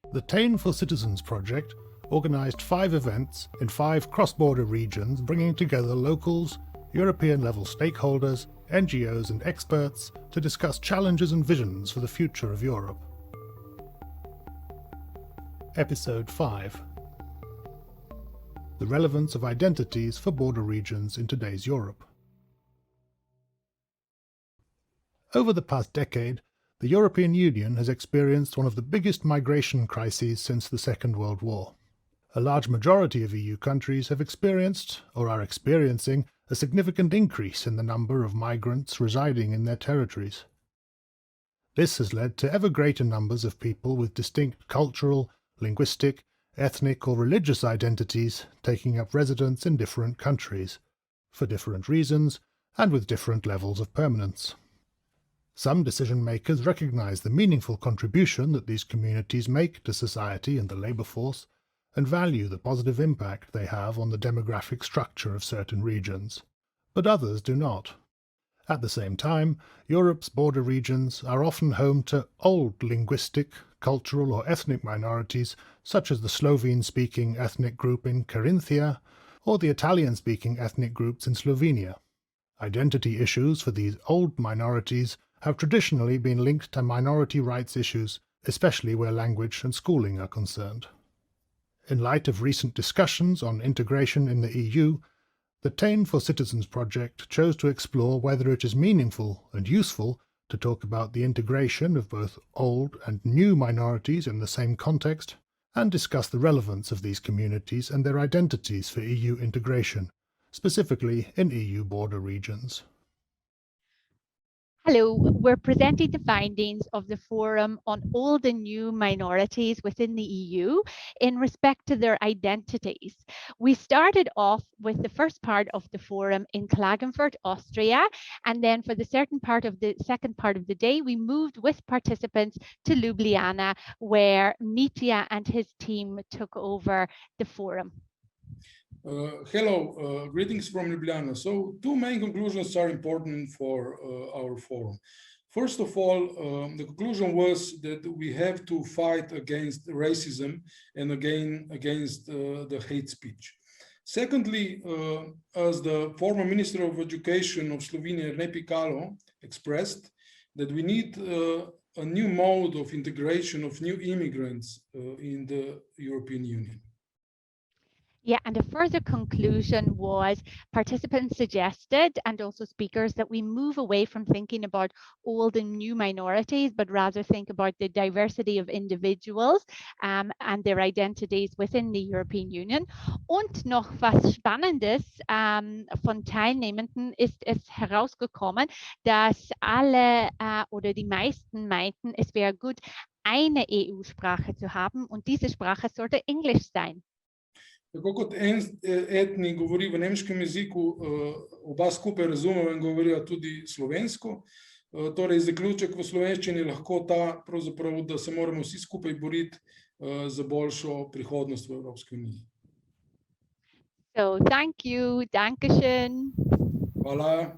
The TEIN4Citizens project organised 5 events in 5 cross-border regions, bringing together locals, European-level stakeholders, NGOs and experts to discuss challenges and visions for the future of Europe. Episode 5. The relevance of identities for border regions in today's Europe. Over the past decade, the European Union has experienced one of the biggest migration crises since the Second World War. A large majority of EU countries have experienced, or are experiencing, a significant increase in the number of migrants residing in their territories. This has led to ever greater numbers of people with distinct cultural, linguistic, ethnic or religious identities taking up residence in different countries, for different reasons and with different levels of permanence. Some decision-makers recognise the meaningful contribution that these communities make to society and the labour force, and value the positive impact they have on the demographic structure of certain regions, but others do not. At the same time, Europe's border regions are often home to old linguistic, cultural or ethnic minorities such as the Slovene-speaking ethnic group in Carinthia or the Italian-speaking ethnic groups in Slovenia. Identity issues for these old minorities have traditionally been linked to minority rights issues, especially where language and schooling are concerned. In light of recent discussions on integration in the EU, the TEIN4Citizens project chose to explore whether it is meaningful and useful to talk about the integration of both old and new minorities in the same context, and discuss the relevance of these communities and their identities for EU integration, specifically in EU border regions. Hello, we're presenting the findings of the Forum on Old and New Minorities within the EU in respect to their identities. We started off with the first part of the Forum in Klagenfurt, Austria, and then for the second part of the day, we moved with participants to Ljubljana, where Mitja and his team took over the Forum. Hello, greetings from Ljubljana. So 2 main conclusions are important for our forum. First of all, the conclusion was that we have to fight against racism and against the hate speech. Secondly, as the former Minister of Education of Slovenia, Nepi Kalo, expressed, that we need a new mode of integration of new immigrants in the European Union. Yeah, and a further conclusion was participants suggested, and also speakers, that we move away from thinking about old and new minorities, but rather think about the diversity of individuals and their identities within the European Union. Und noch was Spannendes von Teilnehmenden ist es herausgekommen, dass alle oder die meisten meinten, es wäre gut, eine EU-Sprache zu haben, und diese Sprache sollte Englisch sein. Tako kot en etnik govori v nemškem jeziku, oba skupaj razumemo in govorijo tudi slovensko. Torej, zaključek v slovenščini lahko ta, pravzaprav, da se moramo vsi skupaj boriti za boljšo prihodnost v Evropski uniji. So, thank you, Dankeschön. Hvala.